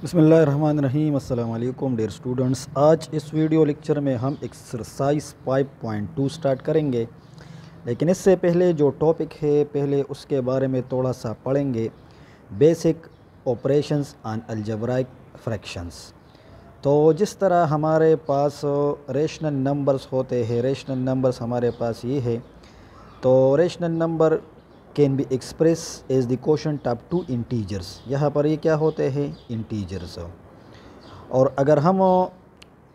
बिस्मिल्लाहिर्रहमानिर्रहीम। अस्सलाम वालेकुम डियर स्टूडेंट्स। आज इस वीडियो लेक्चर में हम एक्सरसाइज 5.2 स्टार्ट करेंगे, लेकिन इससे पहले जो टॉपिक है पहले उसके बारे में थोड़ा सा पढ़ेंगे। Basic operations on algebraic fractions. तो जिस तरह हमारे पास रेशनल नंबर्स होते हैं, रेशनल नंबर्स हमारे पास ये है। तो rational number can be express as the quotient of two integers. यहाँ पर ये क्या होते हैं? इंटीजर्स। और अगर हम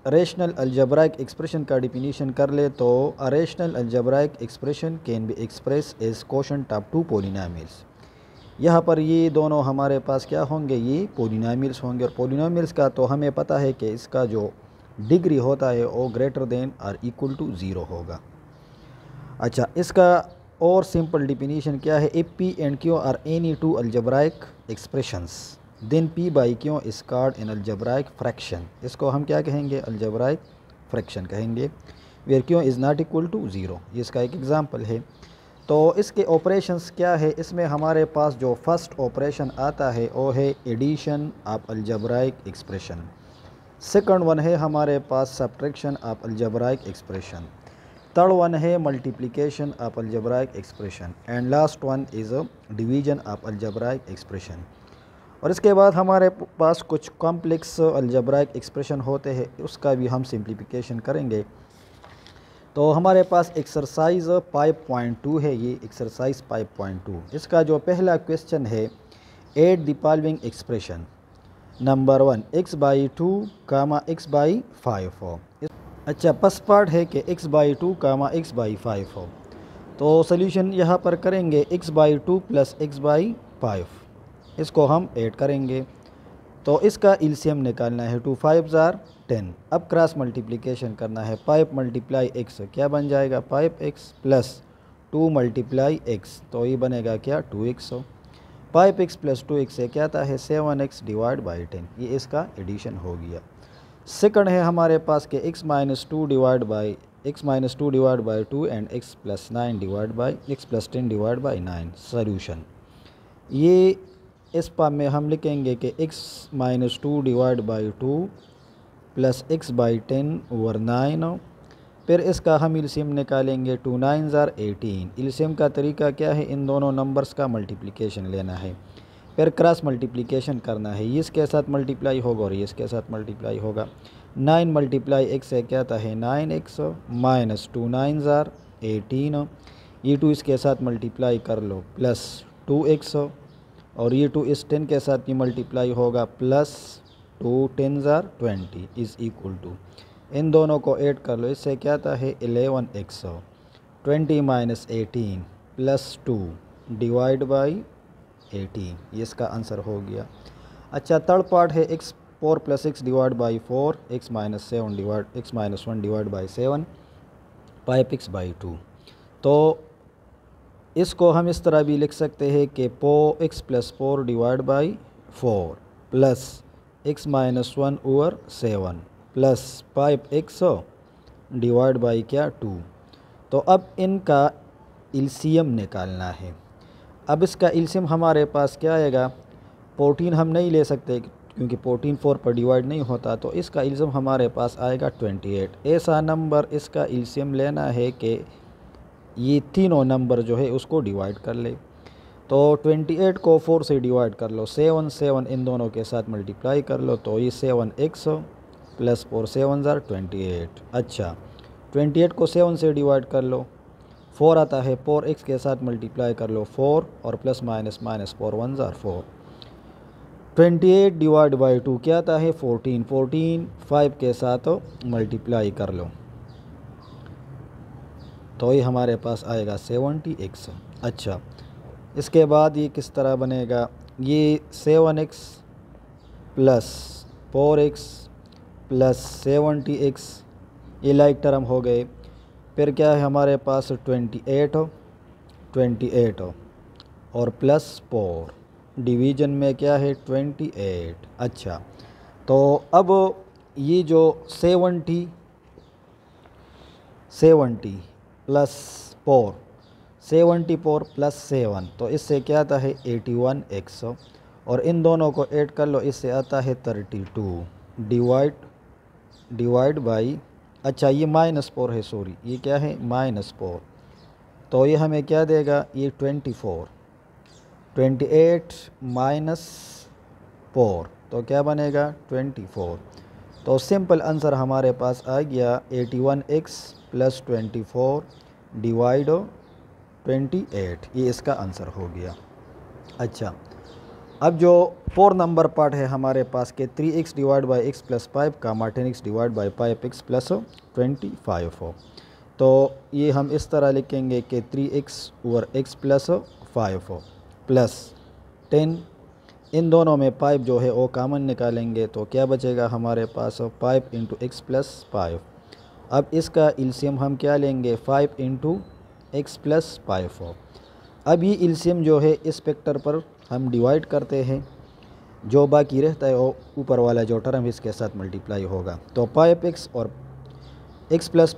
रेशनल अलजेब्राइक एक्सप्रेशन का डिफिनीशन कर ले तो a rational algebraic expression can be express as quotient of two polynomials. यहाँ पर ये दोनों हमारे पास क्या होंगे? ये पॉलिनोमियल्स होंगे। और पॉलिनोमियल्स का तो हमें पता है कि इसका जो डिग्री होता है वो ग्रेटर देन और इक्वल टू 0 होगा। अच्छा, इसका और सिंपल डिफिनीशन क्या है? If P and Q are any two algebraic expressions then P by Q is called an algebraic fraction. इसको हम क्या कहेंगे? अलजेब्राइक फ्रैक्शन कहेंगे। Where Q is not equal to 0। ये इसका एक एग्जांपल है। तो इसके ऑपरेशंस क्या है? इसमें हमारे पास जो फर्स्ट ऑपरेशन आता है वो है addition of algebraic expression. Second one है हमारे पास subtraction of algebraic expression. Third one है multiplication of algebraic expression and last one is division of algebraic expression. और इसके बाद हमारे पास कुछ कॉम्प्लेक्स अलजेब्राइक एक्सप्रेशन होते हैं, उसका भी हम सिंप्लीफिकेशन करेंगे। तो हमारे पास एक्सरसाइज 5.2 है। ये एक्सरसाइज 5.2, इसका जो पहला क्वेश्चन है, add the following expression. Number 1 x/2 x/5 हो। अच्छा, फर्स्ट पार्ट है कि x/2 x/5 हो। तो सोल्यूशन यहाँ पर करेंगे x/2 प्लस x/5, इसको हम ऐड करेंगे। तो इसका एलसीएम निकालना है। 2 5 जार 10। अब क्रॉस मल्टीप्लिकेशन करना है। 5 मल्टीप्लाई x क्या बन जाएगा? 5x प्लस 2 मल्टीप्लाई x, तो ये बनेगा क्या? 2x हो। 5x प्लस 2x से क्या आता है? 7x divide by 10। ये इसका एडिशन हो गया। सेकंड है हमारे पास के x minus two divide by 2 and x plus 9 divide by x plus 10 divide by 9। Solution ये इस पार्ट में हम लिखेंगे कि x minus 2 divide by 2 plus x by 10 over 9। फिर इसका हम एलसीएम निकालेंगे। 2 9 जार 18। एलसीएम का तरीका क्या है? इन दोनों नंबर्स का मल्टीप्लिकेशन लेना है, फिर क्रॉस मल्टीप्लिकेशन करना है। ये इसके साथ मल्टीप्लाई होगा और ये इसके साथ मल्टीप्लाई होगा। 9 मल्टीप्लाई x से क्या आता है? 9x minus 2 9 jar 18। ये 2 इसके साथ मल्टीप्लाई कर लो प्लस 2x, और ये 2 इस 10 के साथ भी मल्टीप्लाई होगा प्लस 2 10 जार 20 इज़ इक्वल टू, इन दोनों को ऐड कर लो। इससे क्या आता है? 11x 20 minus 18 plus 2 divide by 18। ये इसका आंसर हो गया। अच्छा, थर्ड पार्ट है x 4 plus x divide by 4, x minus 1 divide by 7, 5x by 2। तो इसको हम इस तरह भी लिख सकते हैं कि x plus 4 divide by 4 plus x minus 1 over 7 plus 5x divide by क्या? 2। तो अब इनका एलसीएम निकालना है। अब इसका एलसीएम हमारे पास क्या आएगा? 14 हम नहीं ले सकते क्योंकि 14 4 पर डिवाइड नहीं होता, तो इसका एलसीएम हमारे पास आएगा 28। ऐसा नंबर इसका एलसीएम लेना है कि ये तीनों नंबर जो है उसको डिवाइड कर ले। तो 28 को 4 से डिवाइड कर लो, 7 7 इन दोनों के साथ मल्टीप्लाई कर लो, तो ये 7x प्लस 4 7 जार 28। अच्छा, 28 को 7 से डिवाइड कर लो, 4 आता है, 4x के साथ मल्टीप्लाई कर लो 4 और plus minus minus 4 1 jar 4। 28 divide by 2 क्या आता है? 14। 14 5 के साथ मल्टीप्लाई कर लो, तो ये हमारे पास आएगा 70x। अच्छा, इसके बाद ये किस तरह बनेगा? ये 7x plus 4x plus 70x, ये लाइक टर्म हो गए। फिर क्या है हमारे पास? 28 और प्लस 4, डिवीज़न में क्या है? 28। अच्छा, तो अब ये जो 70 प्लस 4 74 प्लस 7, तो इससे क्या आता है? 81x और इन दोनों को ऐड कर लो, इससे आता है 32 डिवाइड बाई, अच्छा ये -4 है, सॉरी ये क्या है -4, तो ये हमें क्या देगा, ये 28 -4 तो क्या बनेगा 24। तो सिंपल आंसर हमारे पास आ गया 81x + 24 डिवाइड 28, ये इसका आंसर हो गया। अच्छा, अब जो 4 नंबर पार्ट है हमारे पास के 3x डिवाइड बाई x + 5 का 10x डिवाइड बाई 5x + 25 हो, तो ये हम इस तरह लिखेंगे कि 3x ओवर x + 5 हो प्लस 10, इन दोनों में 5 जो है वो कॉमन निकालेंगे तो क्या बचेगा हमारे पास 5 × x + 5। अब इसका एलसीएम हम क्या लेंगे, 5 × x + 5 हो। अब ये एलसीएम जो है इस फैक्टर पर हम डिवाइड करते हैं, जो बाकी रहता है वो ऊपर वाला जो टर्म इसके साथ मल्टीप्लाई होगा, तो 5x और x +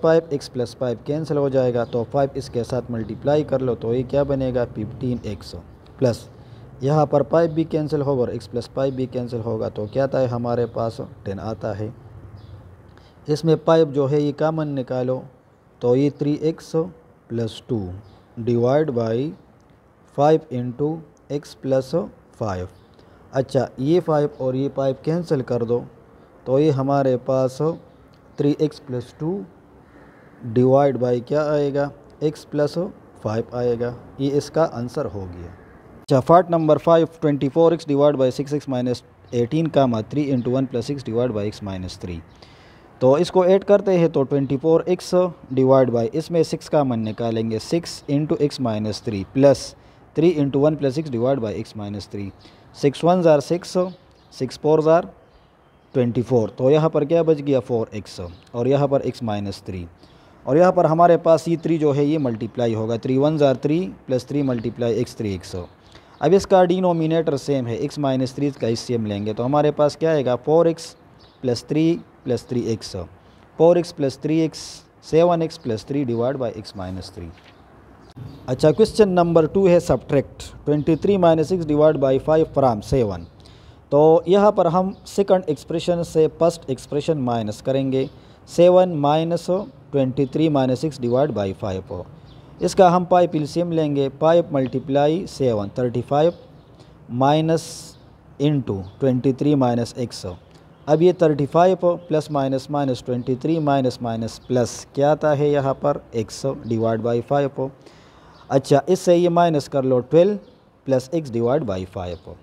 5 कैंसिल हो जाएगा, तो 5 इसके साथ मल्टीप्लाई कर लो तो ये क्या बनेगा 15x प्लस यहाँ पर 5 भी कैंसिल होगा और x + 5 भी कैंसिल होगा, तो क्या आता है हमारे पास 10 आता है। इसमें 5 जो है ये कॉमन निकालो, तो ये 3x + 2 डिवाइड बाई 5 × x + 5। अच्छा, ये 5 और ये 5 कैंसिल कर दो, तो ये हमारे पास 3x + 2 डिवाइड बाई क्या आएगा, x + 5 आएगा, ये इसका आंसर हो गया। अच्छा, part number 5 24x divide by 6x - 18 का 3 × 1 + 6 डिवाइड बाई x - 3, तो इसको ऐड करते हैं तो 24x डिवाइड बाई, इसमें 6 का मन निकालेंगे, 6 × x - 3 plus 3 × 1 + 6 divide by x - 3, 6 1 = 6, 6 4 = 24, तो यहाँ पर क्या बच गया 4x और यहाँ पर x - 3, और यहाँ पर हमारे पास ये 3 जो है ये मल्टीप्लाई होगा, 3 1 = 3 + 3 × x 3x। अब इसका डिनोमिनेटर सेम है, x - 3 का एलसीएम लेंगे तो हमारे पास क्या आएगा 4x + 3 + 3x, 4x + 3x 7x + 3 divide by x - 3। अच्छा, क्वेश्चन नंबर 2 है सब्ट्रैक्ट 23 - 6 डिवाइड बाई 5 फ्राम 7, तो यहाँ पर हम सेकंड एक्सप्रेशन से फर्स्ट एक्सप्रेशन माइनस करेंगे, 7 - 23 - 6 डिवाइड बाई 5, इसका हम पाइप एलसीएम लेंगे, 5 × 7 35 माइनस इंटू 23 - x, अब ये 35 plus minus minus 23 minus minus plus क्या आता है यहाँ पर x डिवाइड बाई 5। अच्छा, इससे ये माइनस कर लो 12 + x डिवाइड बाई 5।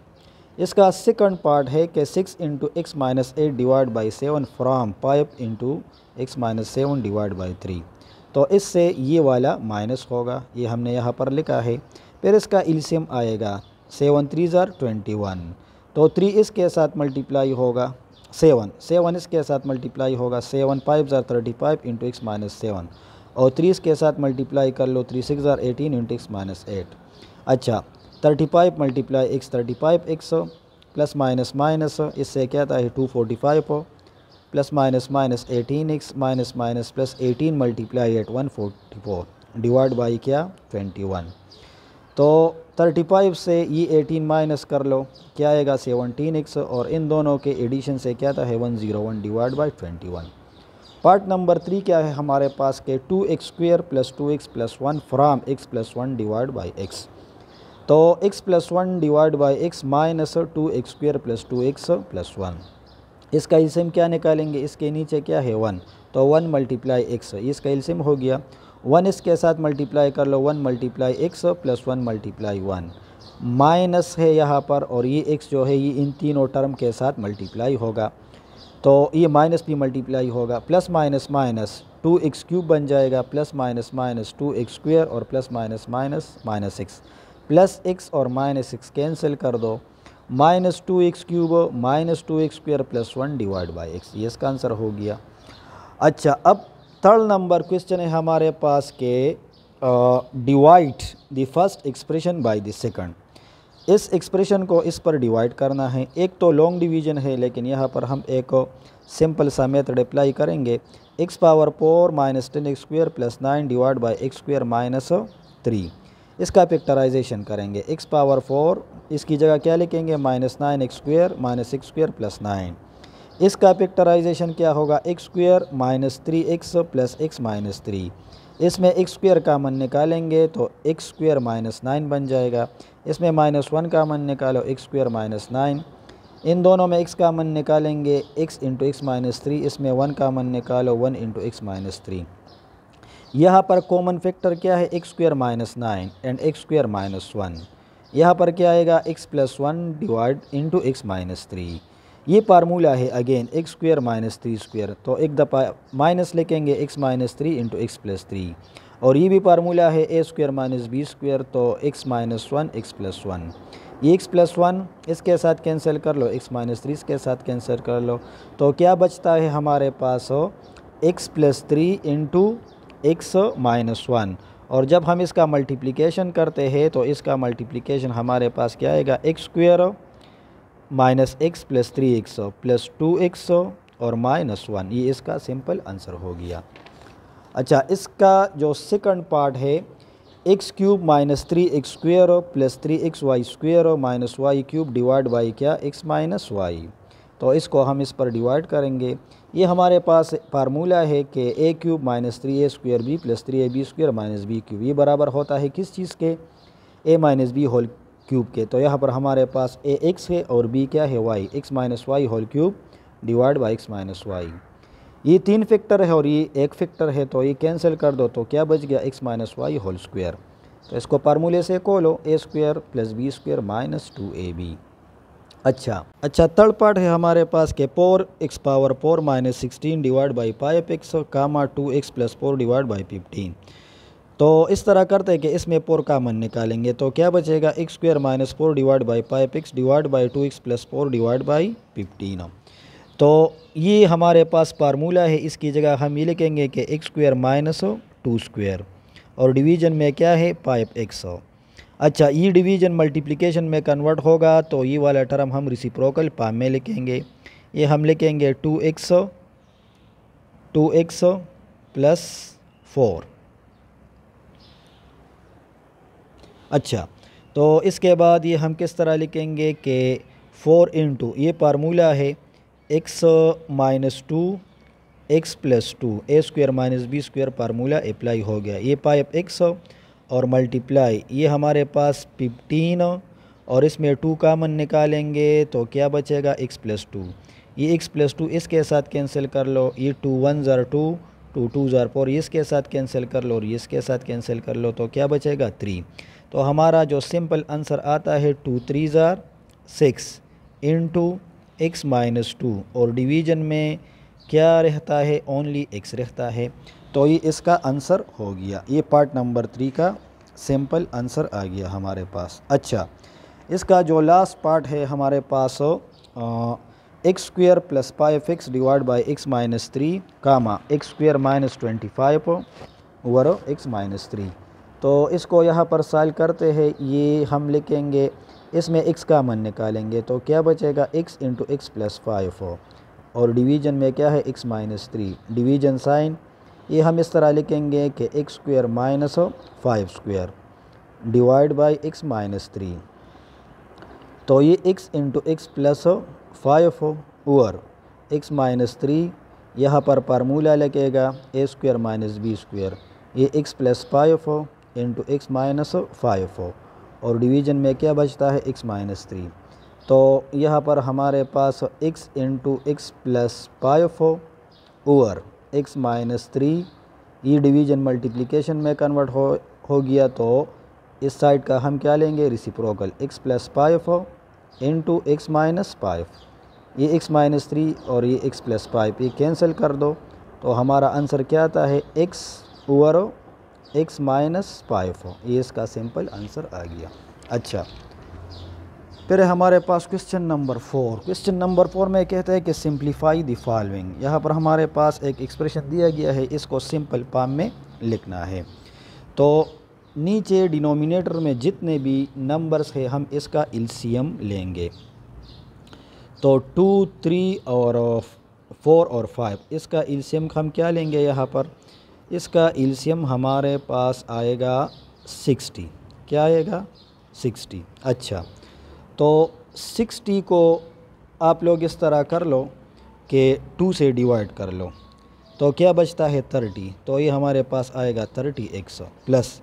इसका सेकंड पार्ट है कि 6 × x - 8 divide by 7 from 5 × x - 7 divide by 3, तो इससे ये वाला माइनस होगा, ये हमने यहाँ पर लिखा है। फिर इसका एलसीएम आएगा 7 3 = 21, तो 3 इसके साथ मल्टीप्लाई होगा, 7 इसके साथ मल्टीप्लाई होगा, 7 5 = 35 × x - 7 और 3 इसके साथ मल्टीप्लाई कर लो, 3 6 = 18 × x - 8। अच्छा, 35 × x 35x plus minus minus, इससे क्या आता है 245 plus minus minus 18x minus minus plus 18 × 144 divide by क्या 21, तो 35 से ये 18 माइनस कर लो, क्या आएगा 17x और इन दोनों के एडिशन से क्या आता है 101 डिवाइड बाई 21। पार्ट नंबर 3 क्या है हमारे पास के 2x² + 2x + 1 from x + 1 divide by x, तो x + 1 divide by x minus 2x² + 2x + 1, इसका एलसीएम क्या निकालेंगे, इसके नीचे क्या है 1, तो 1 × x, इसका एलसीएम हो गया, 1 इसके साथ मल्टीप्लाई कर लो, 1 × x प्लस 1 × 1 माइनस है यहाँ पर, और ये x जो है ये इन तीनों टर्म के साथ मल्टीप्लाई होगा, तो ये माइनस भी मल्टीप्लाई होगा, प्लस माइनस माइनस 2x³ बन जाएगा, प्लस माइनस माइनस 2x² और plus minus minus minus x, plus x और माइनस x कैंसिल कर दो, -2x³ minus 2x² plus 1 divide by x, ये इसका आंसर हो गया। अच्छा, अब थर्ड नंबर क्वेश्चन है हमारे पास के divide the first expression by the second, इस एक्सप्रेशन को इस पर डिवाइड करना है। एक तो लॉन्ग डिवीजन है, लेकिन यहाँ पर हम एक सिंपल सा मेथड अप्लाई करेंगे, x⁴ - 10x² + 9 divide by x² - 3, इसका फैक्टराइजेशन करेंगे, x⁴ इसकी जगह क्या लिखेंगे, -9x² - x² + 9। इसका फैक्टराइजेशन क्या होगा, x² - 3x + x - 3। इसमें x² कामन निकालेंगे तो x² - 9 बन जाएगा। इसमें -1 कामन निकालो, x² - 9। इन दोनों में x कामन निकालेंगे, x × x - 3। इसमें 1 कामन निकालो, 1 × x - 3। यहाँ पर कॉमन फैक्टर क्या है, x² - 9 एंड x² - 1। यहाँ पर क्या आएगा, x + 1 डिवाइड × x - 3। ये फार्मूला है अगेन x² - 3²। तो एक दफ़ा माइनस लिखेंगे, x - 3 × x + 3। और ये भी फार्मूला है a² - b²। तो x - 1 x + 1। ये x + 1 इसके साथ कैंसिल कर लो, x - 3 इसके साथ कैंसिल कर लो। तो क्या बचता है हमारे पास, x + 3 × x - 1। और जब हम इसका मल्टीप्लिकेशन करते हैं तो इसका मल्टीप्लिकेशन हमारे पास क्या आएगा, x² - x + 3x + 2x और -1। ये इसका सिंपल आंसर हो गया। अच्छा, इसका जो सेकंड पार्ट है, x³ - 3x² + 3xy² - y³ divide by क्या, x - y। तो इसको हम इस पर डिवाइड करेंगे। ये हमारे पास फार्मूला है कि a³ - 3a² b + 3ab² - b³ ये बराबर होता है किस चीज़ के, a - b होल क्यूब के। तो यहाँ पर हमारे पास a x है और b क्या है, y, x - y whole cube divide by x - y। ये 3 फैक्टर है और ये एक फैक्टर है, तो ये कैंसिल कर दो। तो क्या बच गया, x - y होल स्क्वायर। तो इसको फार्मूले से खोलो, a² + b² - 2ab। अच्छा, थर्ड पार्ट है हमारे पास के 4x⁴ - 16 divide by 5x, 2x + 4 divide by 15। तो इस तरह करते हैं कि इसमें 4 कामन निकालेंगे। तो क्या बचेगा, x² - 4 divide by 5x divide by 2x + 4 divide by 15। तो ये हमारे पास फार्मूला है। इसकी जगह हम ये लिखेंगे कि x² - 2² और डिवीज़न में क्या है, 5x। अच्छा, ये डिवीज़न मल्टीप्लिकेशन में कन्वर्ट होगा तो ये वाला टर्म हम रेसिप्रोकल फॉर्म में लिखेंगे। ये हम लिखेंगे 2x + 4। अच्छा, तो इसके बाद ये हम किस तरह लिखेंगे कि 4 × ये फार्मूला है x - 2 x + 2 a² - b² formula apply हो गया। ये 5x और मल्टीप्लाई ये हमारे पास 15 और इसमें 2 कामन निकालेंगे तो क्या बचेगा, x + 2। ये x + 2 इसके साथ कैंसिल कर लो, ये 2 1 ज़ार 2 2 2 ज़ार 4 ये इसके साथ कैंसिल कर लो और ये इसके साथ कैंसिल कर लो। तो क्या बचेगा, 3। तो हमारा जो सिंपल आंसर आता है 2 3 ज़ार 6 × x - 2 और डिवीज़न में क्या रहता है, ओनली x रहता है। तो ये इसका आंसर हो गया। ये पार्ट नंबर 3 का सिंपल आंसर आ गया हमारे पास। अच्छा, इसका जो लास्ट पार्ट है हमारे पास x² + 5x divide by x - 3, x² - 25 over x - 3। तो इसको यहाँ पर सॉल्व करते हैं। ये हम लिखेंगे, इसमें x कामन निकालेंगे तो क्या बचेगा, x × x + 5 और डिवीज़न में क्या है, x - 3। डिवीज़न साइन ये हम इस तरह लिखेंगे कि x² - 5² डिवाइड बाई x - 3। तो ये x × x + 5 ओवर x - 3 यहाँ पर फार्मूला लगेगा a² - b²। ये x + 5 × x - 5 और डिवीज़न में क्या बचता है, x - 3। तो यहाँ पर हमारे पास x × x + 5 ओवर x - 3 ये डिवीज़न मल्टीप्लिकेशन में कन्वर्ट हो गया। तो इस साइड का हम क्या लेंगे, रेसिप्रोकल, x + 5 × x - 5। ये x - 3 और ये x + 5 ये कैंसिल कर दो। तो हमारा आंसर क्या आता है, x ओवर x - 5। ये इसका सिंपल आंसर आ गया। अच्छा, फिर हमारे पास क्वेश्चन नंबर 4। क्वेश्चन नंबर 4 में कहते हैं कि सिंप्लीफाई द फॉलोइंग। यहाँ पर हमारे पास एक एक्सप्रेशन दिया गया है, इसको सिंपल फॉर्म में लिखना है। तो नीचे डिनोमिनेटर में जितने भी नंबर्स है हम इसका एलसीएम लेंगे। तो 2 3 और 4 और 5 इसका एलसीएम हम क्या लेंगे, यहाँ पर इसका एलसीएम हमारे पास आएगा 60। क्या आएगा, 60। अच्छा, तो 60 को आप लोग इस तरह कर लो कि 2 से डिवाइड कर लो, तो क्या बचता है 30। तो ये हमारे पास आएगा 30x प्लस,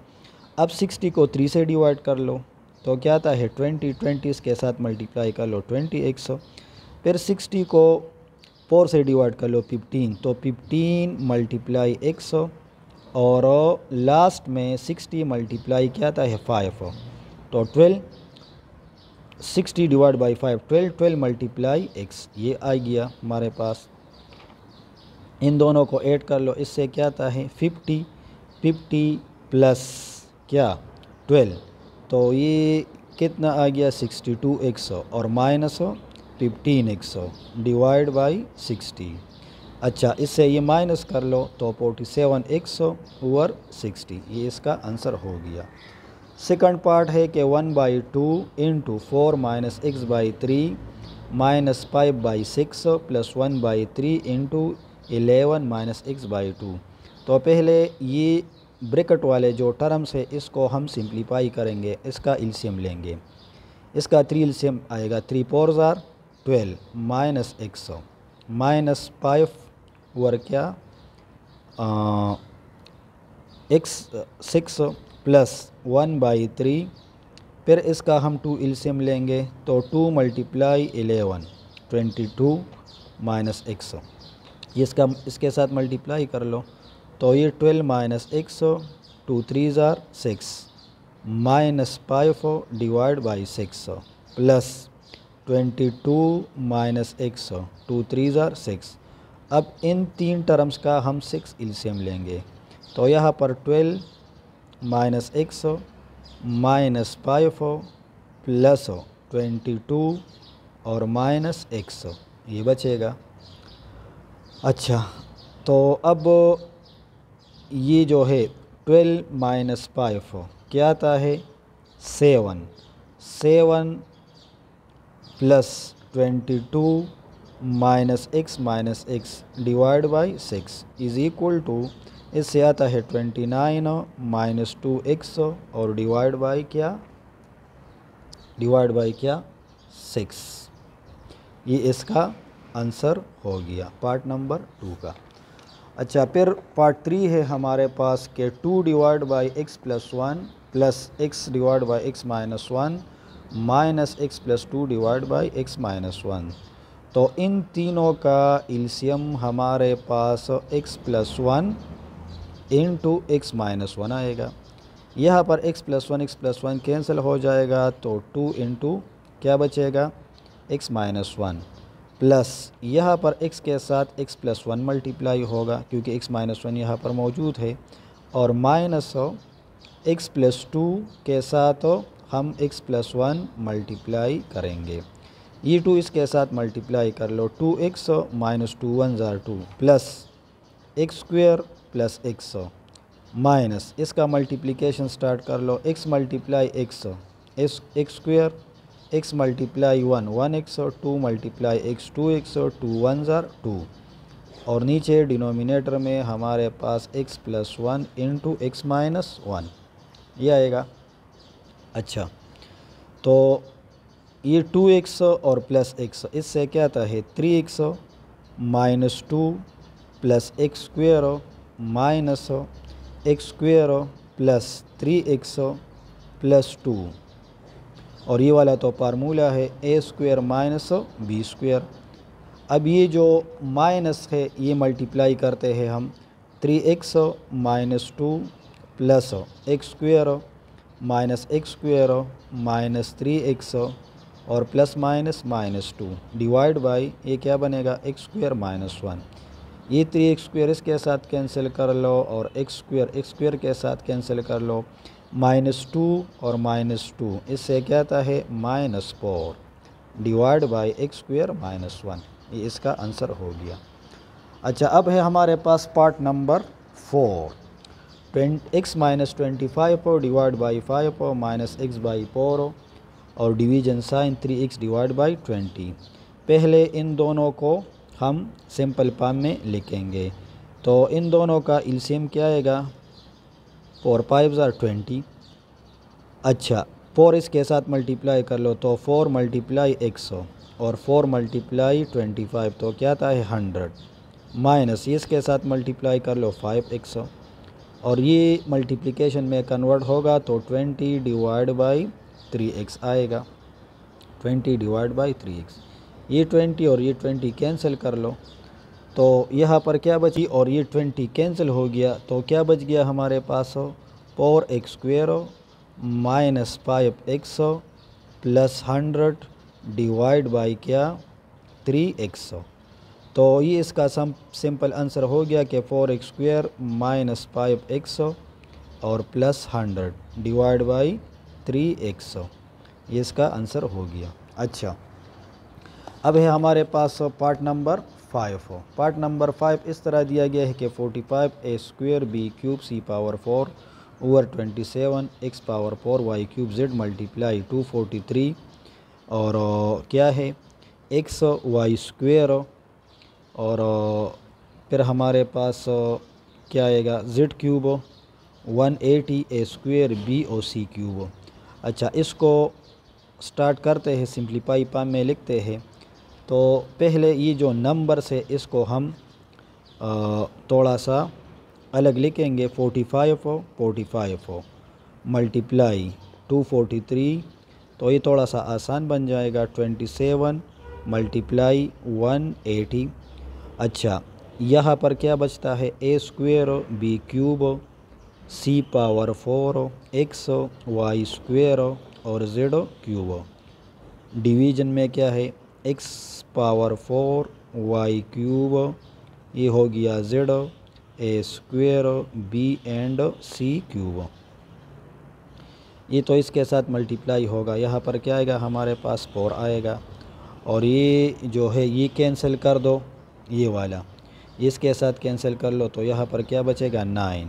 अब 60 को 3 से डिवाइड कर लो तो क्या आता है 20 इसके साथ मल्टीप्लाई कर लो 20x, फिर 60 को 4 से डिवाइड कर लो 15, तो 15 मल्टीप्लाई x, और लास्ट में 60 मल्टीप्लाई क्या आता है 5, तो 12, 60 डिवाइड बाई 5 12, 12 मल्टीप्लाई x, ये आ गया हमारे पास। इन दोनों को ऐड कर लो, इससे क्या आता है 50, 50 प्लस क्या 12, तो ये कितना आ गया 62x और माइनस 15x डिवाइड बाई 60। अच्छा, इससे ये माइनस कर लो तो 47x ओवर 60, ये इसका आंसर हो गया। सेकंड पार्ट है कि 1/2 into 4 minus x by 3 minus 5/6 plus 1/3 into 11 minus x by 2। तो पहले ये ब्रैकेट वाले जो टर्म्स है इसको हम सिंप्लीफाई करेंगे, इसका एलसीएम लेंगे। इसका 3 एलसीएम आएगा, 3 4 jar 12 minus x minus 5 over क्या x 6 प्लस 1/3, फिर इसका हम 2 एलसीएम लेंगे तो 2 मल्टीप्लाई 11 22 माइनस x, इसका इसके साथ मल्टीप्लाई कर लो तो ये 12 minus x 2 3 jar 6 minus 5 divide by 6 plus 22 minus x 2 3 jar 6। अब इन तीन टर्म्स का हम 6 एलसीएम लेंगे, तो यहाँ पर 12 माइनस x माइनस 5 प्लस 22 और माइनस x, ये बचेगा। अच्छा, तो अब ये जो है 12 माइनस 5 क्या आता है 7 plus 22 minus x divide by 6 is equal to, इससे आता है 29 माइनस 2x और डिवाइड बाई क्या 6, ये इसका आंसर हो गया पार्ट नंबर 2 का। अच्छा, फिर पार्ट 3 है हमारे पास के 2 divide by x plus 1 plus x divide by x minus 1 minus x plus 2 divide by x minus 1। तो इन तीनों का एलसीएम हमारे पास x plus 1 into x minus 1 आएगा। यहाँ पर x प्लस 1 कैंसिल हो जाएगा तो 2 इंटू क्या बचेगा x माइनस 1, प्लस यहाँ पर x के साथ x प्लस 1 मल्टीप्लाई होगा क्योंकि x माइनस 1 यहाँ पर मौजूद है, और माइनस x प्लस 2 के साथ हम x प्लस 1 मल्टीप्लाई करेंगे। ये 2 इसके साथ मल्टीप्लाई कर लो, 2x minus 2 1 jar 2 plus x square plus x minus इसका मल्टीप्लिकेशन स्टार्ट कर लो, x multiply x square, x multiply 1 1x, 2 multiply x 2x, 2 1 jar 2, और नीचे डिनोमिनेटर में हमारे पास x plus 1 into x minus 1 ये आएगा। अच्छा, तो ये 2x और प्लस x, इससे क्या आता है 3x minus 2 plus x square minus x square plus 3x plus 2, और ये वाला तो फार्मूला है a square minus b square. अब ये जो माइनस है ये मल्टीप्लाई करते हैं हम, 3x minus 2 plus x square minus x square minus 3x और plus minus minus 2 divide by ये क्या बनेगा x स्क्वेयर माइनस 1। ये 3x स्क्वेयर इसके साथ कैंसिल कर लो और x स्क्वेयर के साथ कैंसिल कर लो, माइनस 2 और माइनस 2, इससे क्या आता है minus 4 divide by x square minus 1, ये इसका आंसर हो गया। अच्छा, अब है हमारे पास part number 4, x minus 25 divide by 5 minus x by 4 और division sign 3x divide by 20। पहले इन दोनों को हम सिंपल फॉर्म में लिखेंगे, तो इन दोनों का एलसीएम क्या आएगा 4 5 जार 20। अच्छा, 4 इसके साथ मल्टीप्लाई कर लो तो 4 मल्टीप्लाई 100 और 4 मल्टीप्लाई 25 तो क्या आता है 100, माइनस इसके साथ मल्टीप्लाई कर लो 5x और ये मल्टीप्लिकेशन में कन्वर्ट होगा तो 20 डिवाइड बाई 3x आएगा, 20 डिवाइड बाई 3x। ये 20 और ये 20 कैंसिल कर लो तो यहाँ पर क्या बची, और ये 20 कैंसिल हो गया तो क्या बच गया हमारे पास 4x² minus 5x plus 100 divide by क्या 3x। तो ये इसका सिंपल आंसर हो गया कि 4x² माइनस 5x और प्लस 100 डिवाइड बाई 3x, ये इसका आंसर हो गया। अच्छा, अब है हमारे पास पार्ट नंबर 5 हो। पार्ट नंबर 5 इस तरह दिया गया है कि 45a² b³ c⁴ over 27 x⁴ y³ z multiply 243 और क्या है xy² और फिर हमारे पास क्या आएगा z³ 180a² b/c³। अच्छा, इसको स्टार्ट करते हैं, सिंप्लीफाई पाम में लिखते हैं। तो पहले ये जो नंबर से इसको हम थोड़ा सा अलग लिखेंगे, 45 मल्टीप्लाई 243 तो ये थोड़ा सा आसान बन जाएगा, 27 मल्टीप्लाई 180। अच्छा, यहाँ पर क्या बचता है a² b³ c⁴ x y² और z³। डिवीज़न में क्या है x⁴ y³ ये हो गया z a² b and c³। ये तो इसके साथ मल्टीप्लाई होगा, यहाँ पर क्या आएगा हमारे पास 4 आएगा और ये जो है ये कैंसिल कर दो, ये वाला इसके साथ कैंसिल कर लो तो यहाँ पर क्या बचेगा 9।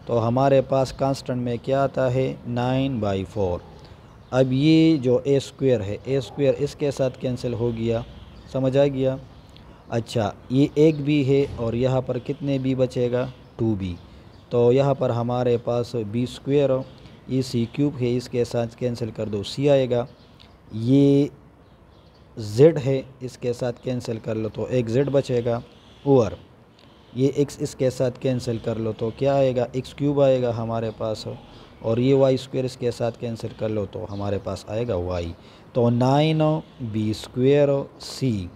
तो हमारे पास कांस्टेंट में क्या आता है 9/4। अब ये जो a² है a² इसके साथ कैंसिल हो गया, समझ आ गया। अच्छा, ये एक भी है और यहाँ पर कितने भी बचेगा 2b, तो यहाँ पर हमारे पास b² ये c³ है इसके साथ कैंसिल कर दो c आएगा। ये z है इसके साथ कैंसिल कर लो तो एक z बचेगा, और ये x इसके साथ कैंसिल कर लो तो क्या आएगा x³ आएगा हमारे पास, और ये y² इसके साथ कैंसिल कर लो तो हमारे पास आएगा y। तो 9b² c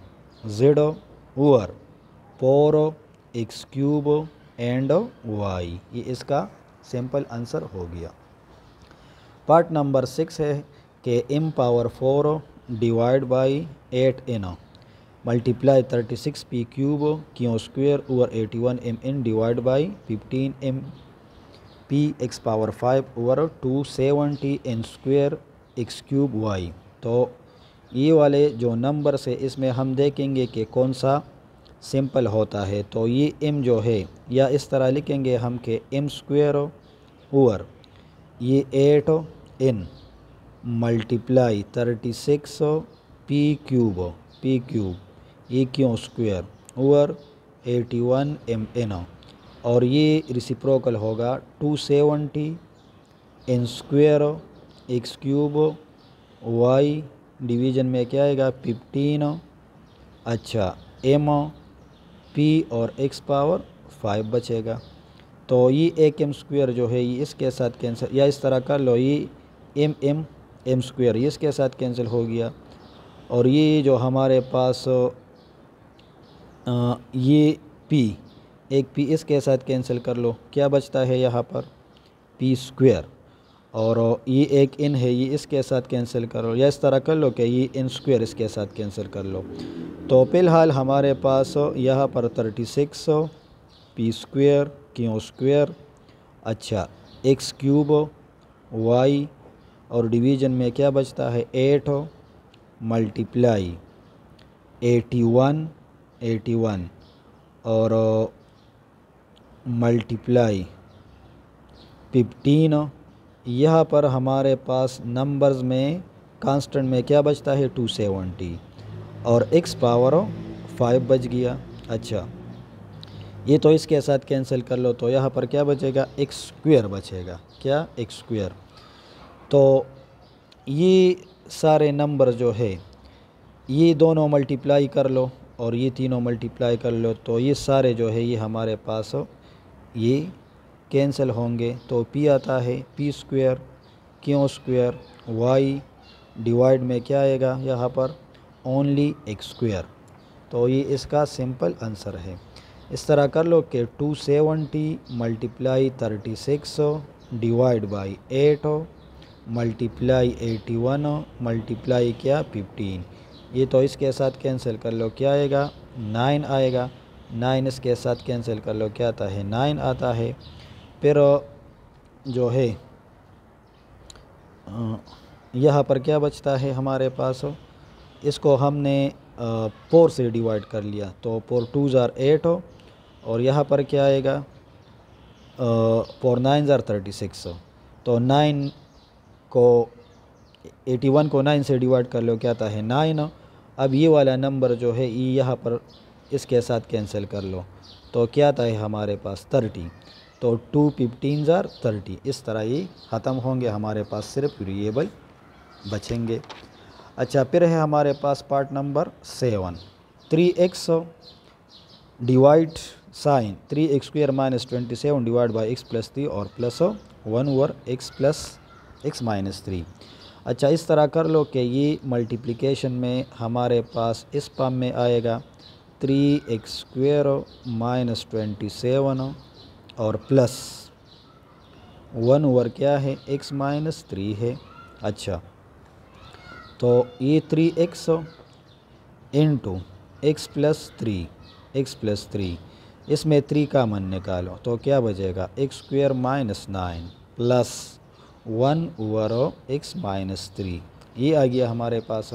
z over 4x³ and y, ये इसका सिंपल आंसर हो गया। पार्ट नंबर 6 है कि m⁴ divide by 8n multiply 36p³ q² over 81mn divide by 15m p(x⁵) over 270n² x³ y। तो ये वाले जो नंबर से इसमें हम देखेंगे कि कौन सा सिंपल होता है। तो ये m जो है या इस तरह लिखेंगे हम कि m² ओवर ये 8n मल्टीप्लाई 36p³ ये q² ओवर 81mn और ये रिसिप्रोकल होगा 270n² x³ y। डिवीज़न में क्या आएगा 15। अच्छा, m p और x⁵ बचेगा। तो ये एक m² जो है ये इसके साथ कैंसिल, या इस तरह कर लो ये m² ये इसके साथ कैंसिल हो गया, और ये जो हमारे पास ये p एक p इसके साथ कैंसिल कर लो, क्या बचता है यहाँ पर p², और ये एक n है ये इसके साथ कैंसिल करो, या इस तरह कर लो कि ये n² इसके साथ कैंसिल कर लो। तो फ़िलहाल हमारे पास यहाँ पर 36 p² q², अच्छा x³ y, और डिवीज़न में क्या बचता है 8 मल्टीप्लाई 81 और मल्टीप्लाई 15। यहाँ पर हमारे पास नंबर्स में कांस्टेंट में क्या बचता है 270 और x⁵ बच गया। अच्छा, ये तो इसके साथ कैंसिल कर लो तो यहाँ पर क्या बचेगा x² बचेगा, क्या x²। तो ये सारे नंबर जो है ये दोनों मल्टीप्लाई कर लो और ये तीनों मल्टीप्लाई कर लो, तो ये सारे जो है ये हमारे पास ये कैंसिल होंगे। तो पी आता है P square Q square y divide में क्या आएगा यहाँ पर ओनली एक्स स्क्वायर। तो ये इसका सिंपल आंसर है। इस तरह कर लो कि 270 multiply 36 divide by 8 multiply 81 multiply क्या 15। ये तो इसके साथ कैंसिल कर लो, क्या आएगा 9 आएगा। 9 इसके साथ कैंसिल कर लो, क्या आता है 9 आता है। फिर जो है यहाँ पर क्या बचता है हमारे पास, इसको हमने 4 से डिवाइड कर लिया, तो 4 2 ज़ार 8 और यहाँ पर क्या आएगा 4 9 ज़ार 36। तो 9 को 81 को 9 से डिवाइड कर लो, क्या आता है 9। अब ये वाला नंबर जो है ये यहाँ पर इसके साथ कैंसिल कर लो, तो क्या आता है हमारे पास 30। तो 2 15 ज़ार 30। इस तरह ये ख़त्म होंगे, हमारे पास सिर्फ वेरिएबल बचेंगे। अच्छा, फिर है हमारे पास part number 7। 3x divide sign 3x square minus 27 divide by x plus 3 और plus 1 over x plus x minus 3। अच्छा, इस तरह कर लो कि ये मल्टीप्लिकेशन में हमारे पास इस फॉर्म में आएगा 3x स्क्वायर माइनस 27 और प्लस 1 ओवर क्या है x माइनस 3 है। अच्छा, तो ये 3x इंटू एक्स प्लस 3 इसमें 3 का मन निकालो, तो क्या बचेगा x square minus 9 plus 1 over x minus 3। ये आ गया हमारे पास।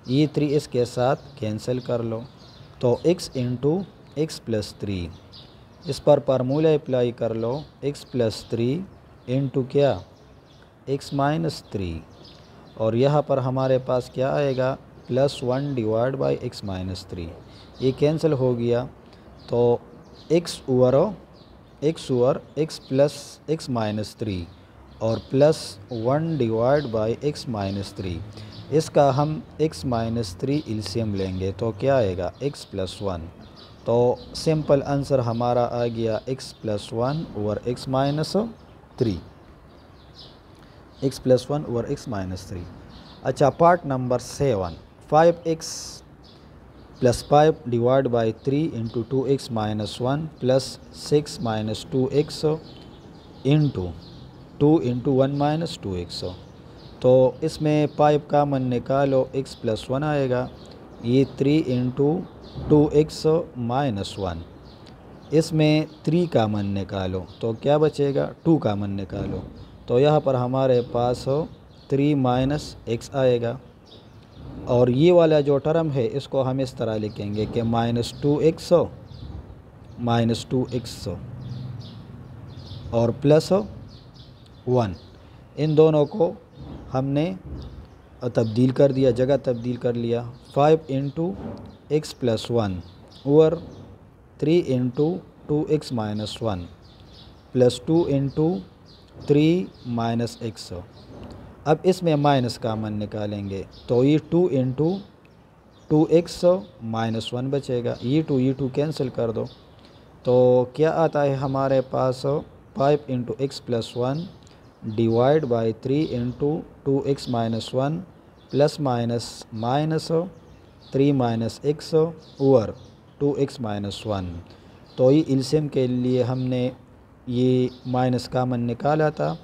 ये 3 इसके साथ कैंसिल कर लो, तो x इंटू एक्स प्लस 3, इस पर फार्मूला अप्लाई कर लो, x प्लस 3 इंटू क्या x माइनस 3 और यहाँ पर हमारे पास क्या आएगा plus 1 divide by x minus 3। ये कैंसिल हो गया, तो x over x plus x minus 3 और plus 1 divide by x minus 3। इसका हम x माइनस 3 एलसीएम लेंगे, तो क्या आएगा x प्लस 1। तो सिंपल आंसर हमारा आ गया x plus 1 over x minus 3, x plus 1 over x minus 3। अच्छा, part number 7। 5x plus 5 divide by 3 into 2x minus 1 plus 6 minus 2x into 2 into 1 minus 2x। तो इसमें 5 का मन निकालो, x प्लस 1 आएगा। ये 3 इंटू 2x माइनस 1, इसमें 3 का मन निकालो, तो क्या बचेगा 2 का मन निकालो, तो यहाँ पर हमारे पास 3 माइनस एक्स आएगा। और ये वाला जो टर्म है इसको हम इस तरह लिखेंगे कि माइनस 2x और प्लस 1, इन दोनों को हमने तब्दील कर दिया, जगह तब्दील कर लिया। 5 into x plus 1 over 3 into 2x minus 1 plus 2 into 3 minus x. अब इसमें माइनस का मन निकालेंगे, तो ये 2 इंटू 2x माइनस 1 बचेगा। ये 2 कैंसिल कर दो, तो क्या आता है हमारे पास 5 into x plus 1 divide by 3 into 2x minus 1 plus minus minus 3 minus x over 2x minus 1। तो ये एलसीएम के लिए हमने ये माइनस का मन निकाला था।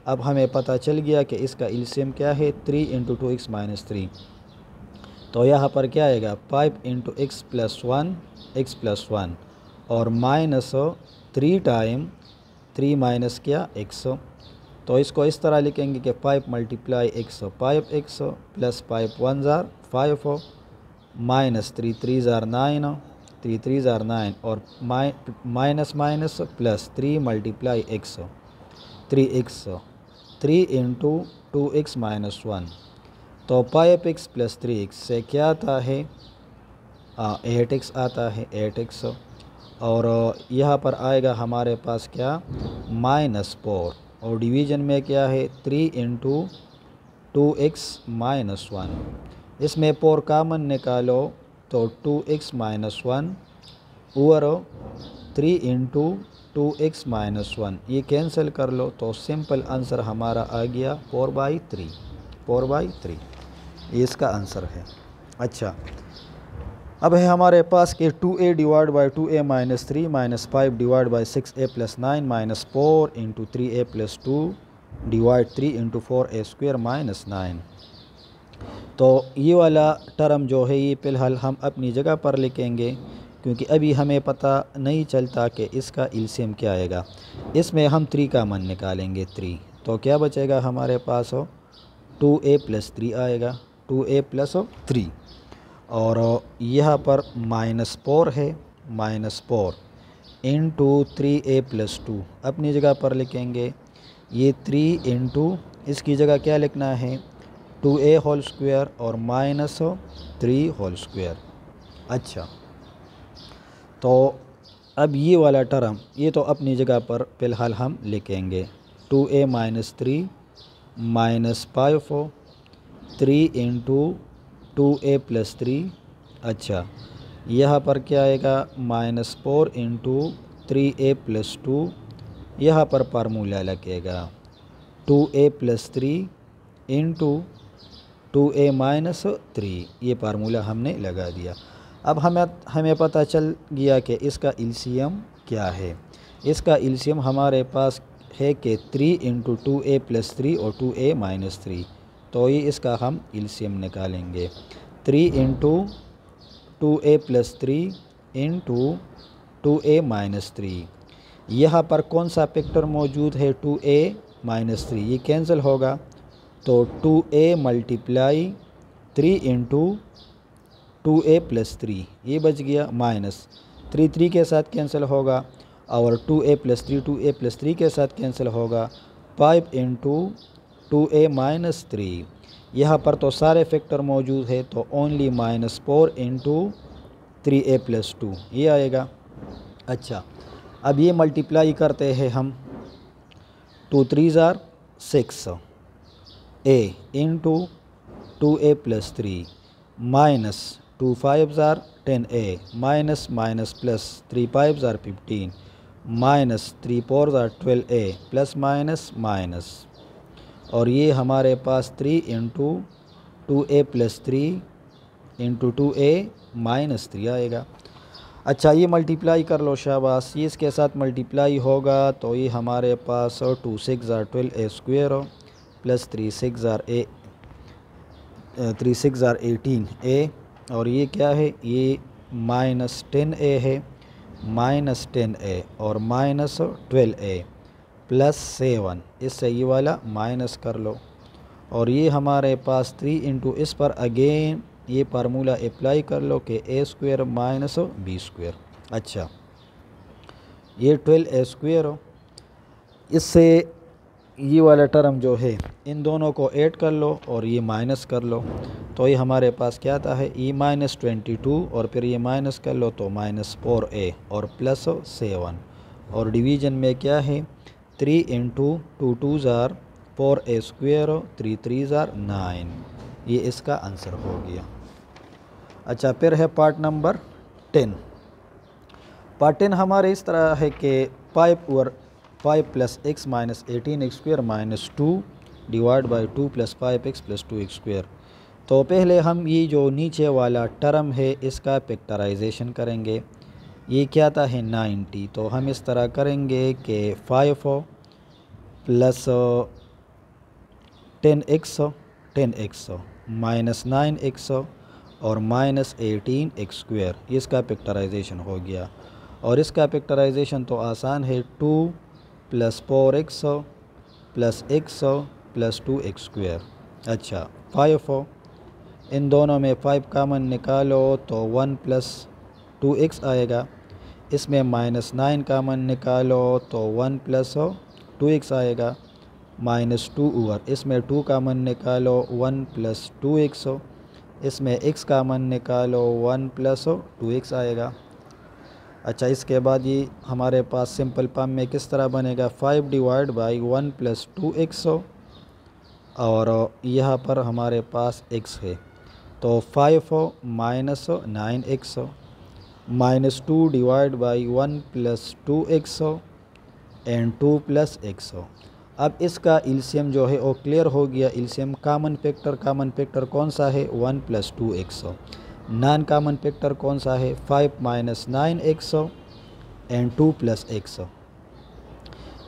अब हमें पता चल गया कि इसका एलसीएम क्या है 3 इंटू 2x माइनस 3। तो यहाँ पर क्या आएगा 5 इंटू एक्स प्लस 1 और माइनस 3 टाइम 3 माइनस क्या x। तो इसको इस तरह लिखेंगे कि 5 मल्टीप्लाई x 5x प्लस 5 1 ज़ार 5 माइनस 3 3 ज़ार 9 3 3 ज़ार 9 और minus minus plus 3 multiply x 3x 3 into 2x minus 1। तो 5x प्लस 3x से क्या आता है 8x आता है 8x। और यहाँ पर आएगा हमारे पास क्या माइनस 4 और डिवीज़न में क्या है 3 इंटू 2x-1। इसमें 4 कामन निकालो तो 2x-1 और 3 इंटू 2x-1 ये कैंसिल कर लो तो सिंपल आंसर हमारा आ गया 4/3। 4/3 ये इसका आंसर है। अच्छा, अब है हमारे पास कि 2a divide by 2a minus 3 minus 5 divide by 6a plus 9 minus 4 into 3a plus 2 divide 3 into 4a square minus 9। तो ये वाला टर्म जो है ये फ़िलहाल हम अपनी जगह पर लिखेंगे, क्योंकि अभी हमें पता नहीं चलता कि इसका एलसीएम क्या आएगा। इसमें हम 3 का मन निकालेंगे 3, तो क्या बचेगा हमारे पास हो 2a प्लस 3 आएगा, 2a प्लस 3 और यहाँ पर -4 है, -4 इंटू 3a प्लस 2 अपनी जगह पर लिखेंगे। ये 3 इंटू इसकी जगह क्या लिखना है 2a होल स्क्वायर और -3 होल स्क्वायर। अच्छा, तो अब ये वाला टर्म ये तो अपनी जगह पर फ़िलहाल हम लिखेंगे 2a minus 3 minus 5 3 into 2a plus 3। अच्छा, यहाँ पर क्या आएगा -4 इंटू 3a प्लस 2। यहाँ पर फार्मूला लगेगा 2a plus 3 into 2a minus 3। ये फार्मूला हमने लगा दिया। अब हमें पता चल गया कि इसका एलसीएम क्या है। इसका एलसीएम हमारे पास है कि 3 इंटू 2a प्लस 3 और 2a माइनस 3, तो ये इसका हम एलसीएम निकालेंगे। 3 into 2a plus 3 into 2a minus 3। यहाँ पर कौन सा फैक्टर मौजूद है 2a माइनस 3, ये कैंसिल होगा तो 2a multiply 3 into 2a plus 3 ये बच गया, माइनस 3 के साथ कैंसिल होगा और 2a प्लस 3 के साथ कैंसिल होगा। 5 इंटू 2a माइनस 3, यहाँ पर तो सारे फैक्टर मौजूद है तो ओनली -4 इंटू 3a प्लस 2 ये आएगा। अच्छा, अब ये मल्टीप्लाई करते हैं हम 2 3 ज़ार 6 a into 2a plus 3 minus 2 5 ज़ार 10a माइनस माइनस प्लस 3 5 ज़ार 15 माइनस 3 4 ज़ार 12a प्लस माइनस माइनस, और ये हमारे पास 3 into 2a plus 3 into 2a minus 3 आएगा। अच्छा, ये मल्टीप्लाई कर लो, शाबाश, ये इसके साथ मल्टीप्लाई होगा तो ये हमारे पास 2 6 ज़ार 12a स्क्वेयर प्लस 3 6 ज़ार 18a, और ये क्या है ये -10a है, -10a और -12a प्लस 7, इससे ये वाला माइनस कर लो, और ये हमारे पास 3 इंटू इस पर अगेन ये फार्मूला अप्लाई कर लो कि a square minus b square. अच्छा, ये 12a स्क्वेयर हो, इससे ये वाला टर्म जो है इन दोनों को ऐड कर लो और ये माइनस कर लो, तो ये हमारे पास क्या आता है e -22 और फिर ये माइनस कर लो तो -4a और प्लस 7, और डिवीज़न में क्या है 3 इंटू 2 2 ज़ार 4a स्क्वेयर 3 3 ज़ार 9, ये इसका आंसर हो गया। अच्छा, फिर है पार्ट नंबर 10। पार्ट 10 हमारे इस तरह है कि 5 और 5 plus x minus 18x square minus 2 divide by 2 plus 5x plus 2x square. तो पहले हम ये जो नीचे वाला टर्म है इसका फैक्टराइजेशन करेंगे। ये क्या था है 90, तो हम इस तरह करेंगे कि 5 प्लस 10x माइनस 9x और माइनस 18x स्क्वेयर, इसका फैक्टराइजेशन हो गया। और इसका फैक्टराइजेशन तो आसान है 2 plus 4x plus x plus 2x square. अच्छा, 5 इन दोनों में 5 कामन निकालो तो 1 प्लस 2x आएगा। इसमें -9 कामन निकालो तो 1 प्लस 2x आएगा, -2 ओवर इसमें 2 कामन निकालो 1 प्लस 2x, इसमें x कामन निकालो 1 प्लस 2x आएगा। अच्छा, इसके बाद ये हमारे पास सिंपल फॉर्म में किस तरह बनेगा 5 डिवाइड बाई 1 प्लस 2x और यहाँ पर हमारे पास x है, तो 5 minus 9x minus 2 divide by 1 plus 2x and 2 plus x। अब इसका एलसीएम जो है वो क्लियर हो गया। एलसीएम कॉमन फैक्टर कौन सा है, 1 plus 2x। Non common factor कौन सा है, 5 minus 9x and 2 plus x।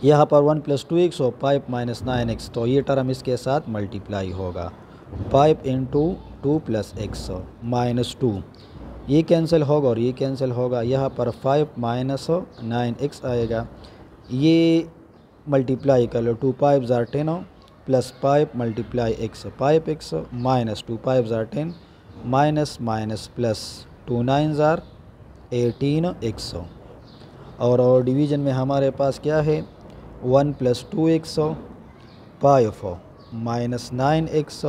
यहाँ पर 1 प्लस 2x और 5 माइनस 9x, तो ये टर्म इसके साथ मल्टीप्लाई होगा। 5 इंटू 2 प्लस x माइनस 2, ये कैंसिल होगा और ये कैंसिल होगा। यहाँ पर 5 माइनस 9x आएगा, ये मल्टीप्लाई कर लो, 2 5 ज़ार 10 plus 5 multiply x 5x minus 2 5 ज़ार 10 माइनस माइनस प्लस 2 9 ज़ार 18x। और डिवीज़न में हमारे पास क्या है, 1 प्लस 2x 5 माइनस 9x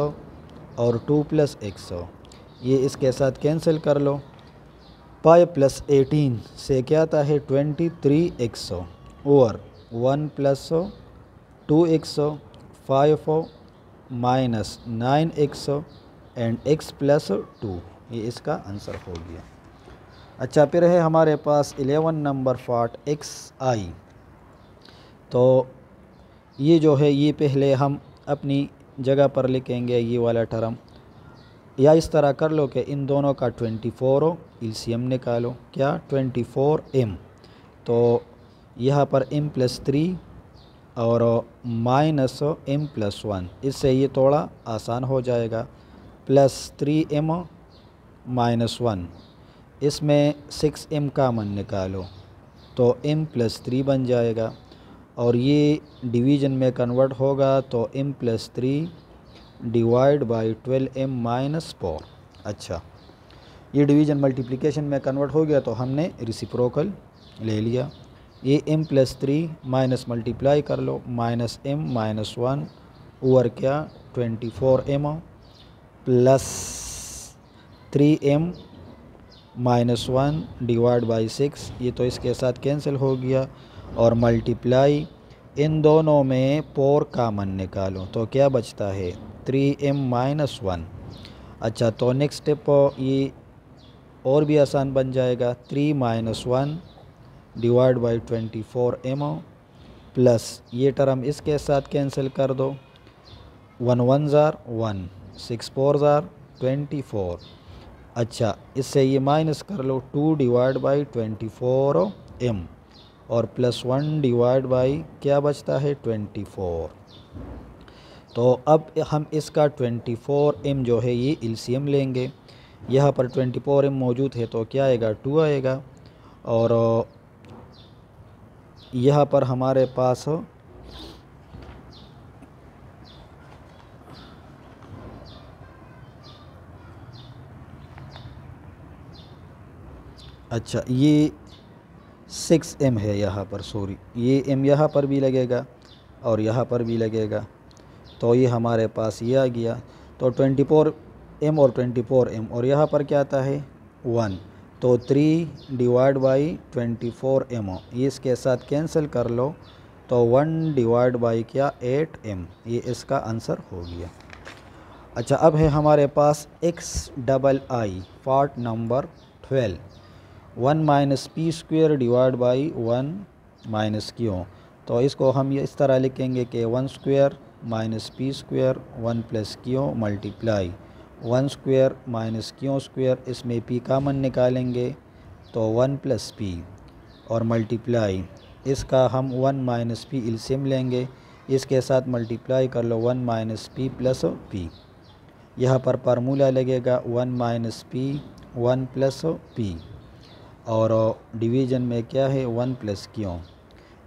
और 2 प्लस x, ये इसके साथ कैंसिल कर लो। 5 प्लस 18 से क्या आता है 23x और 1 plus 2x 5 minus 9x and x plus 2, ये इसका आंसर हो गया। अच्छा, फिर है हमारे पास 11 नंबर पार्ट xi। तो ये जो है ये पहले हम अपनी जगह पर लिखेंगे ये वाला टर्म, या इस तरह कर लो कि इन दोनों का 24 एलसीएम निकालो। क्या 24m, तो यहाँ पर m प्लस 3 और माइनस m प्लस 1, इससे ये थोड़ा आसान हो जाएगा। प्लस 3m माइनस 1, इसमें 6m कामन निकालो तो m प्लस 3 बन जाएगा और ये डिवीज़न में कन्वर्ट होगा तो m plus 3 divide by 12m minus 4। अच्छा, ये डिवीज़न मल्टीप्लिकेशन में कन्वर्ट हो गया तो हमने रेसिप्रोकल ले लिया। ये m प्लस 3 माइनस मल्टीप्लाई कर लो, माइनस m माइनस 1 ओवर क्या 24m plus 3m minus 1 divide by 6, ये तो इसके साथ कैंसिल हो गया और मल्टीप्लाई इन दोनों में 4 कामन निकालो तो क्या बचता है 3m माइनस 1। अच्छा, तो नेक्स्ट स्टेप ये और भी आसान बन जाएगा, 3 minus 1 divide by 24m plus ये टर्म इसके साथ कैंसिल कर दो, 1 1 ज़ार 1 6 4 ज़ार 24। अच्छा, इससे ये माइनस कर लो, 2 डिवाइड बाई 24m और प्लस 1 डिवाइड बाई क्या बचता है 24। तो अब हम इसका 24m जो है ये एलसीएम लेंगे। यहाँ पर 24m मौजूद है तो क्या आएगा 2 आएगा और यहाँ पर हमारे पास अच्छा ये 6m है यहाँ पर, सॉरी ये m यहाँ पर भी लगेगा और यहाँ पर भी लगेगा, तो ये हमारे पास ये आ गया। तो 24m और 24m और यहाँ पर क्या आता है 1, तो 3 डिवाइड बाई 24m, ये इसके साथ कैंसिल कर लो तो 1 डिवाइड बाई क्या 8m, ये इसका आंसर हो गया। अच्छा, अब है हमारे पास xii part number 12, 1 minus P square divide by 1 minus Q. तो इसको हम ये इस तरह लिखेंगे कि 1 square minus P square 1 plus Q multiply 1 square minus Q square, इसमें पी कामन निकालेंगे तो 1 प्लस पी और मल्टीप्लाई इसका हम 1 माइनस पी एलसीएम लेंगे, इसके साथ मल्टीप्लाई कर लो 1 माइनस पी प्लस पी। यहाँ पर फार्मूला लगेगा 1 माइनस पी 1 प्लस पी और डिवीज़न में क्या है 1 प्लस क्यू।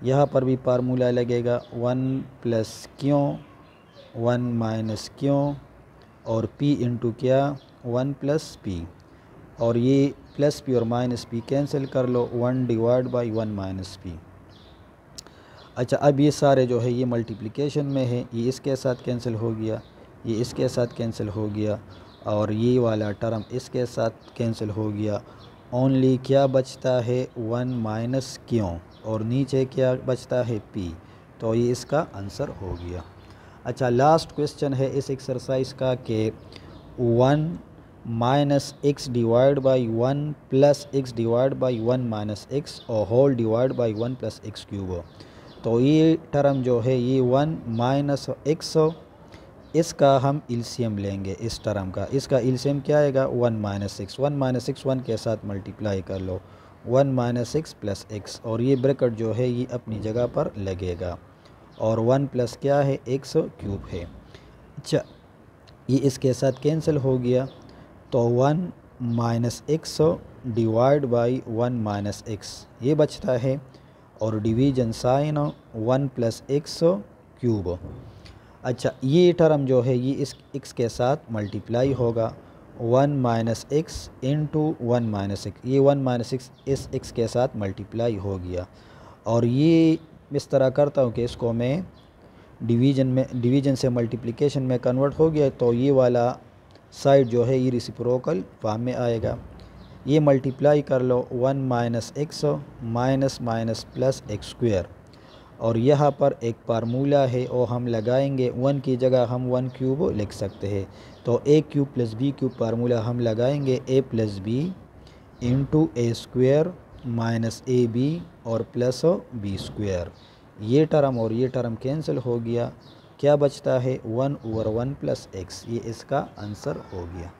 यहाँ पर भी फार्मूला लगेगा 1 प्लस क्यू 1 माइनस क्यू और p इंटू क्या 1 प्लस पी, और ये प्लस पी और माइनस पी कैंसिल कर लो 1 डिवाइड बाई 1 माइनस पी। अच्छा, अब ये सारे जो है ये मल्टीप्लिकेशन में है, ये इसके साथ कैंसिल हो गया, ये इसके साथ कैंसिल हो गया और ये वाला टर्म इसके साथ कैंसिल हो गया। ओनली क्या बचता है 1 माइनस क्यू और नीचे क्या बचता है p, तो ये इसका आंसर हो गया। अच्छा, लास्ट क्वेश्चन है इस एक्सरसाइज का कि 1 minus x divide by 1 plus x divide by 1 minus x और whole divide by 1 plus x cube. तो ये टर्म जो है ये 1 माइनस एक्स, इसका हम एलसीएम लेंगे इस टर्म का। इसका एलसीएम क्या आएगा? 1 माइनस एक्स। 1 माइनस एक्स 1 के साथ मल्टीप्लाई कर लो, 1 माइनस एक्स प्लस एक्स, और ये ब्रैकेट जो है ये अपनी जगह पर लगेगा, और 1 प्लस क्या है? एक्स क्यूब है। अच्छा, ये इसके साथ कैंसिल हो गया, तो 1 minus x divide by 1 minus x ये बचता है, और division sign 1 plus x cube. अच्छा, ये टर्म जो है ये इस x के साथ मल्टीप्लाई होगा, 1 minus x into 1 minus x, ये 1 माइनस एक्स इस x के साथ मल्टीप्लाई हो गया। और ये इस तरह करता हूँ कि इसको मैं डिवीजन से मल्टीप्लिकेशन में कन्वर्ट हो गया, तो ये वाला साइड जो है ये रेसिप्रोकल फॉर्म में आएगा। ये मल्टीप्लाई कर लो, 1 minus x minus minus plus x square, और यहाँ पर एक फार्मूला है और हम लगाएंगे, 1 की जगह हम 1 क्यूब लिख सकते हैं, तो A cube plus B cube formula हम लगाएंगे, A plus B into A square minus A B और प्लस बी स्क्वायर। ये टर्म और ये टर्म कैंसिल हो गया, क्या बचता है? 1/1 प्लस एक्स। ये इसका आंसर हो गया।